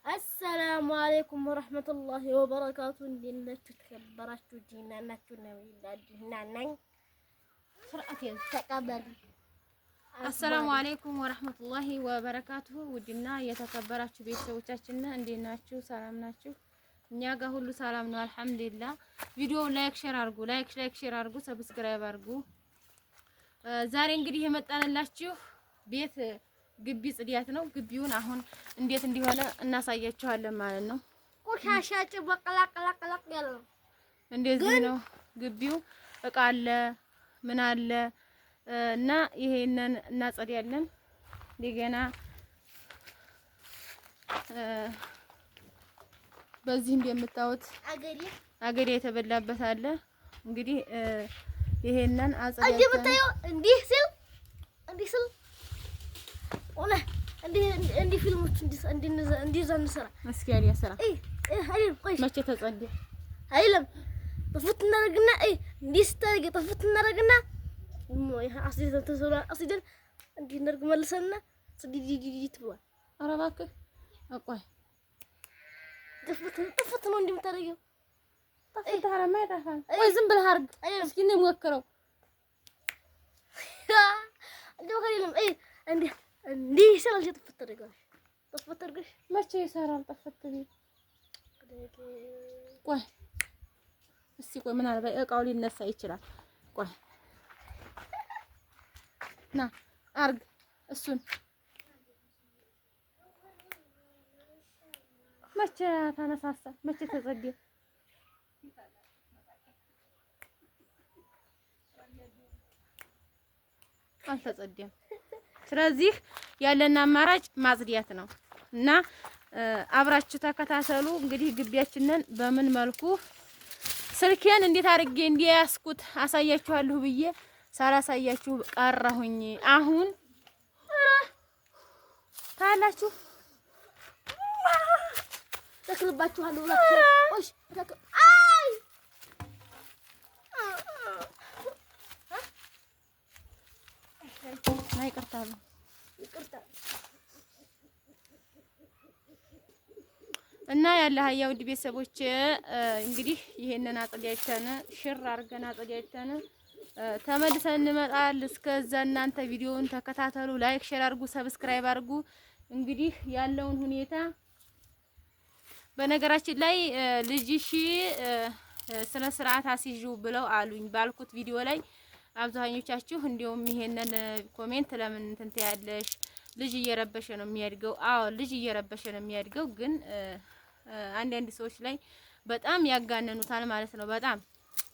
السلام عليكم ورحمة الله وبركاته. إننا تكبرت جينا نتنا سرعة تكبر. السلام عليكم ورحمة الله وبركاته. ودنا يتكبرت ቤተሰቦቻችን እንዴት ናችሁ? ሰላም ናችሁ? እኛ ጋር ሁሉ ሰላም ነው አልሐምዱሊላህ። ቪዲዮ ላይክ ሼር አድርጉ፣ ሰብስክራይብ አድርጉ። ዛሬ እንግዲህ የመጣንላችሁ ቤት ግቢ ጽዳት ነው። ግቢውን አሁን እንዴት እንደሆነ እናሳያችኋለን ማለት ነው። ቆሻሻ ጭበቀላቀላቀላቅ ያለው እንደዚህ ነው ግቢው። እቃ አለ ምን አለ እና ይሄንን እናጸዳለን። እንደገና በዚህ እንደምታዩት አገሬ የተበላበት አለ። እንግዲህ ይሄንን አጸዳለን። እንዲህ ሲል ወላ እንዲ ፊልሞች እንዲ ዘንሰራ እስኪ ያለ ስራ አይደል? ቆይ መቼ ተጸዳ አይለም ተፈት እናደርግና እንዲ ስታርግ ተፈት እናደርግና ሞይ አስይዘን ተሰራ አስይዘን እንዲ እናደርግ መልሰና ጽዲዲዲ ትብሏል። ኧረ እባክህ አቋይ ተፈት ነው እንደምታደርገው ተፈት ታረማ ያጣፋል። ወይ ዝም ብለህ አድርግ እስኪ እንሞክረው። እንደው ከሌለም እንዲህ ሰላም ተፈተረጋሽ ተፈተርገሽ መቼ ይሰራል? ተፈተሪ ቆይ እስቲ ቆይ ምን አለ እቃው ሊነሳ ይችላል። ቆይ ና አርግ እሱን መቼ ታነሳሳ? መቼ ተጸደ? አልተጸደም። ስለዚህ ያለን አማራጭ ማጽዳት ነው እና አብራችሁ ተከታተሉ። እንግዲህ ግቢያችንን በምን መልኩ ስልኬን እንዴት አድርጌ እንዲያስኩት አሳያችኋለሁ ብዬ ሳላሳያችሁ ቀረሁኝ። አሁን ታላችሁ ተክልባችኋለሁ ወላሽ አይ ይቅርታ እና ያለ ሀያ ውድ ቤተሰቦች እንግዲህ ይሄንን አጽዳይተን ሽር አድርገን አጽዳይተን ተመልሰን እንመጣለን። እስከዛ እናንተ ቪዲዮውን ተከታተሉ፣ ላይክ ሼር አድርጉ፣ ሰብስክራይብ አድርጉ። እንግዲህ ያለውን ሁኔታ በነገራችን ላይ ልጅሽ ስነ ስርዓት አስይዡ ብለው አሉኝ ባልኩት ቪዲዮ ላይ አብዛኞቻችሁ እንዲያውም ይሄንን ኮሜንት ለምን እንትን ትያለሽ? ልጅ እየረበሸ ነው የሚያድገው። አዎ ልጅ እየረበሸ ነው የሚያድገው፣ ግን አንዳንድ ሰዎች ላይ በጣም ያጋነኑታል ማለት ነው።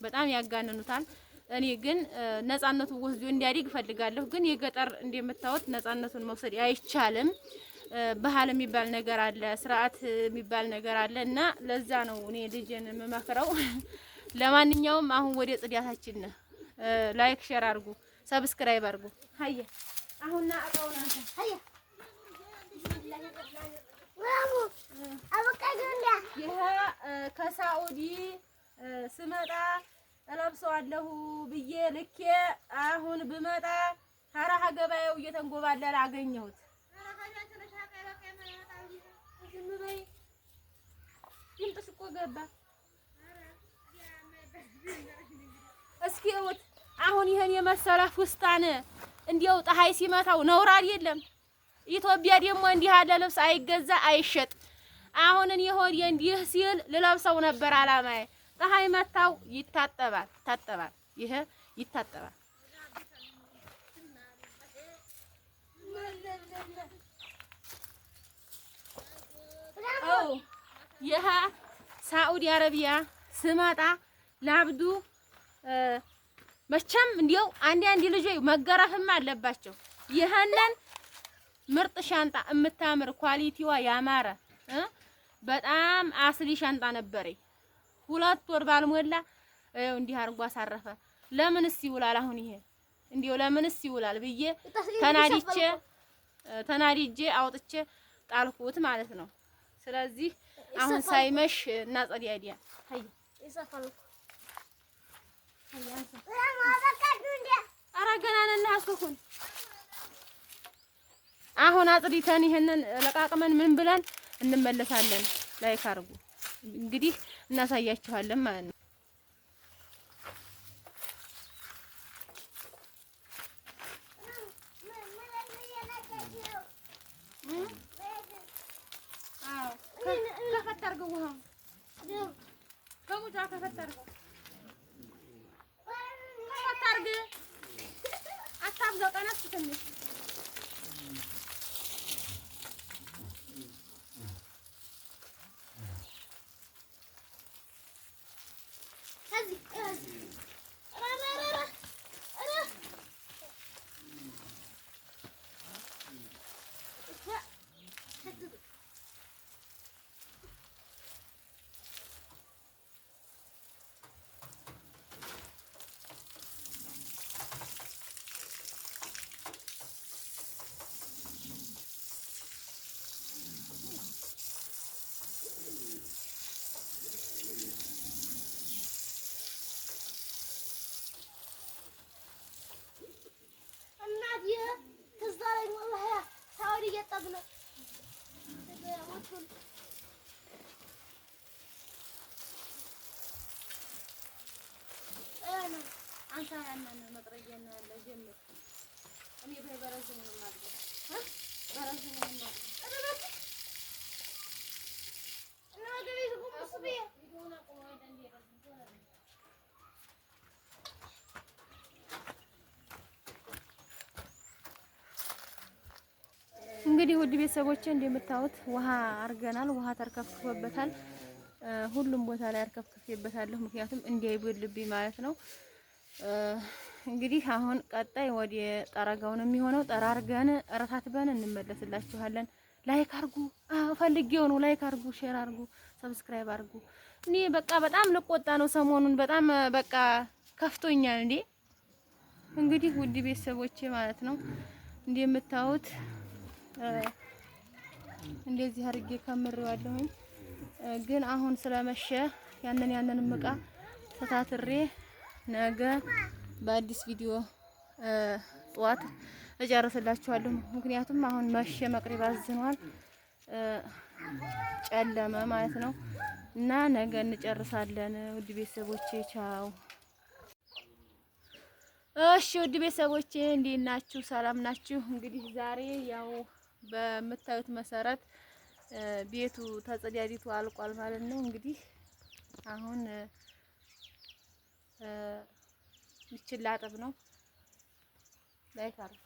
በጣም ያጋነኑታል። እኔ ግን ነፃነቱን ወስዶ እንዲያድግ እፈልጋለሁ። ግን የገጠር እንደምታዩት ነፃነቱን መውሰድ አይቻልም። ባህል የሚባል ነገር አለ፣ ስርዓት የሚባል ነገር አለ እና ለዛ ነው እኔ ልጅን የምመክረው። ለማንኛውም አሁን ወደ ጽዳታችን ላይክ ሼር አድርጉ፣ ሰብስክራይብ አድርጉ። ሀየ አሁንና አቃውና ሀየ ይሄ ከሳኡዲ ስመጣ እለብሰዋለሁ ብዬ ልኬ አሁን ብመጣ ሀራሀ ገበያው እየተንጎባለለ አገኘሁት። ይምጥሽ እኮ ገባ። እስኪ እውት አሁን ይሄን የመሰለ ፍስታን እንዲያው ፀሐይ ሲመታው ነውር አይደለም። ኢትዮጵያ ደግሞ እንዲህ ያለ ልብስ አይገዛ አይሸጥ። አሁን እኔ ሆዴ እንዲህ ሲል ልለብሰው ነበር አላማዬ። ፀሐይ መታው ይታጠባል፣ ይሄ ይታጠባል። ይሄ ሳኡዲ አረቢያ ስመጣ ላብዱ መቼም እንዲያው አንድ ልጆች መገረፍም አለባቸው። ይሄንን ምርጥ ሻንጣ የምታምር ኳሊቲዋ ያማረ በጣም አስሊ ሻንጣ ነበረኝ። 2 ወር ባልሞላ ይኸው እንዲህ አድርጎ አሳረፈ። ለምንስ ይውላል አሁን ይሄ እንዲያው ለምንስ ይውላል ብዬ ተናድጄ አውጥቼ ጣልኩት ማለት ነው። ስለዚህ አሁን ሳይመሽ እናጸዳዲያ ሀይ ይሰፋል። አራገናንና አስኩን አሁን አጽድተን ይሄንን ለቃቅመን ምን ብለን እንመለሳለን። ላይክ አድርጉ። እንግዲህ እናሳያችኋለን ማለት ነው። ከፈት አድርገው ውሃውን ከሙጫ ከፈት አድርገው ከፈት አድርገው አታብዛው። ቀነስ ትንሽ አንተ ያናነ መጥረጊያና ያለ ጀምር እኔ በበረዙ ነው ማለት በረዙ ነው ማለት እና ወደ ቤት ቁምስ በይ ሆነ ቆይ እንደዚህ እንግዲህ ውድ ቤተሰቦቼ እንደምታዩት ውሃ አርገናል። ውሃ ተርከፍክፎበታል። ሁሉም ቦታ ላይ አርከፍክፌበታለሁ፣ ምክንያቱም እንዳይቦልብኝ ማለት ነው። እንግዲህ አሁን ቀጣይ ወደ ጠረጋው ነው የሚሆነው። ጠራርገን ረታትበን እንመለስላችኋለን። ላይክ አርጉ፣ ፈልጌው ነው። ላይክ አርጉ፣ ሼር አርጉ፣ ሰብስክራይብ አርጉ። እኔ በቃ በጣም ልቆጣ ነው ሰሞኑን፣ በጣም በቃ ከፍቶኛል እንዴ። እንግዲህ ውድ ቤተሰቦቼ ማለት ነው እንደምታዩት እንደዚህ አርጌ ከምሬዋለሁኝ። ግን አሁን ስለመሸ ያንን እቃ ተታትሬ ነገ በአዲስ ቪዲዮ ጠዋት እጨርስላችኋለሁ። ምክንያቱም አሁን መሸ፣ መቅሪብ አዝኗል፣ ጨለመ ማለት ነው እና ነገ እንጨርሳለን። ውድ ቤተሰቦቼ ቻው። እሺ ውድ ቤተሰቦቼ እንዴት ናችሁ? ሰላም ናችሁ? እንግዲህ ዛሬ ያው በምታዩት መሰረት ቤቱ ተጸዳዲቱ አልቋል ማለት ነው። እንግዲህ አሁን ይችል ላጥብ ነው። ላይክ አርጉ።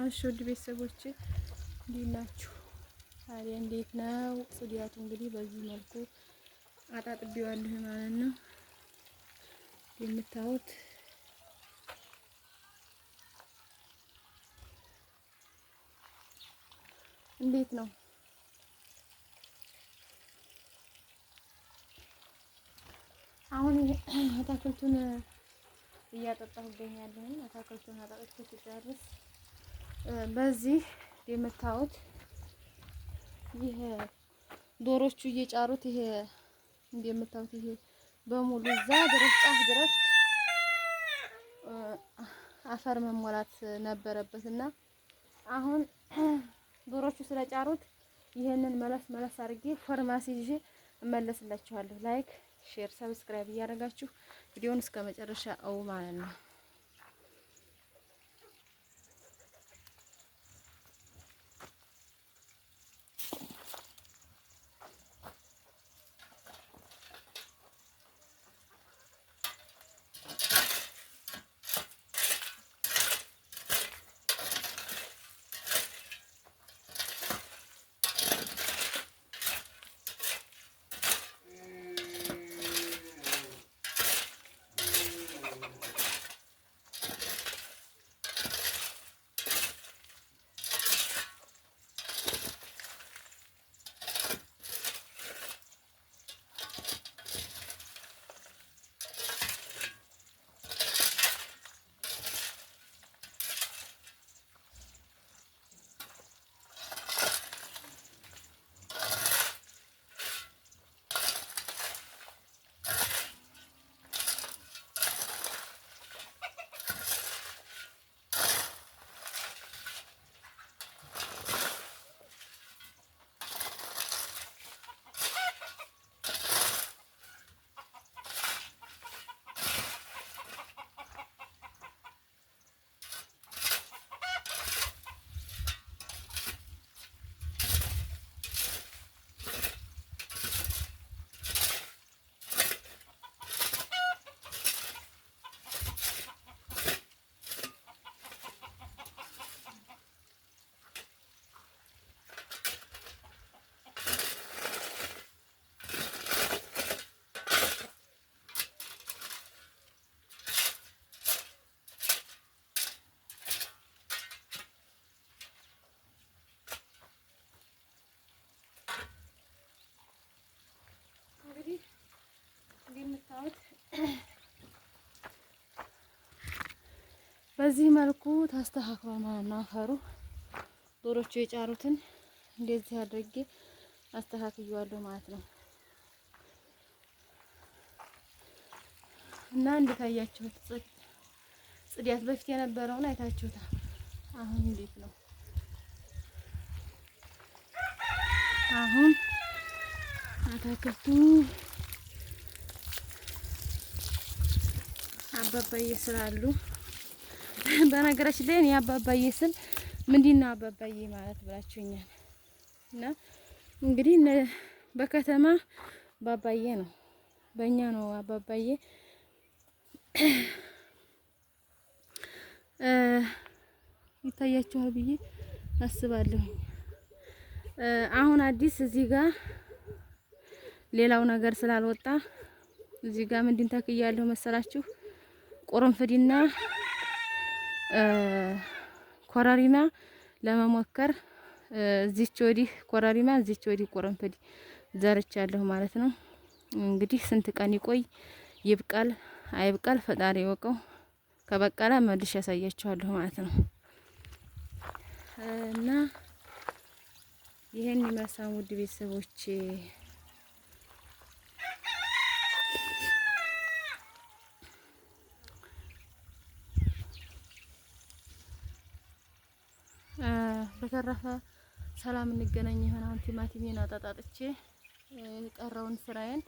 እሺ ውድ ቤተሰቦቼ እንዴት ናችሁ? ታዲያ እንዴት ነው ጽዳቱ? እንግዲህ በዚህ መልኩ አጣጥቤዋለሁ ማለት ነው። የምታዩት እንዴት ነው? አሁን አታክልቱን እያጠጣሁ እገኛለሁ። አታክልቱን አጠጥቼ ስጨርስ በዚህ የምታዩት ይሄ ዶሮቹ እየጫሩት ይሄ እንደምታዩት ይሄ በሙሉ እዛ ድረስ ጫፍ ድረስ አፈር መሞላት ነበረበትና አሁን ዶሮቹ ስለጫሩት ይሄንን መለስ አድርጌ ፎርማሲ ይዤ እመለስላችኋለሁ። ላይክ፣ ሼር፣ ሰብስክራይብ እያደረጋችሁ ቪዲዮውን እስከ መጨረሻ አው ማለት ነው። በዚህ መልኩ ታስተካክሎ ማለት ነው። አፈሩ ዶሮቹ የጫሩትን እንደዚህ አድርጌ አስተካክየዋለሁ ማለት ነው። እና እንደታያችሁት ጽዳት በፊት የነበረውን አይታችሁታል። አሁን እንዴት ነው? አሁን አታክልቱ አባባዬ ስላሉ በነገራችን ላይ እኔ አባባዬ ስል ምንድነው አባባዬ ማለት ብላችሁኛል። እና እንግዲህ በከተማ አባባዬ ነው፣ በእኛ ነው አባባዬ። ይታያችኋል ብዬ አስባለሁ። አሁን አዲስ እዚህ ጋር ሌላው ነገር ስላልወጣ እዚህ ጋር ምንድን ተክያለሁ መሰላችሁ? ቁርንፍድና ኮረሪማ ለመሞከር እዚች ወዲህ ኮረሪማ እዚች ወዲህ ቁርንፍድ ዘርቻለሁ ማለት ነው። እንግዲህ ስንት ቀን ይቆይ ይብቃል አይብቃል ፈጣሪ ይወቀው። ከበቀለ መልሼ ያሳያችኋለሁ ማለት ነው። እና ይሄን ይመስላል ውድ ቤተሰቦቼ። በተረፈ ሰላም እንገናኝ ይሆናል። ቲማቲሜን አጣጣጥቼ የቀረውን ስራዬን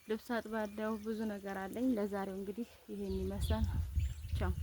ልብስ አጥባለሁ። ብዙ ነገር አለኝ። ለዛሬው እንግዲህ ይሄን ይመስላል። ቻው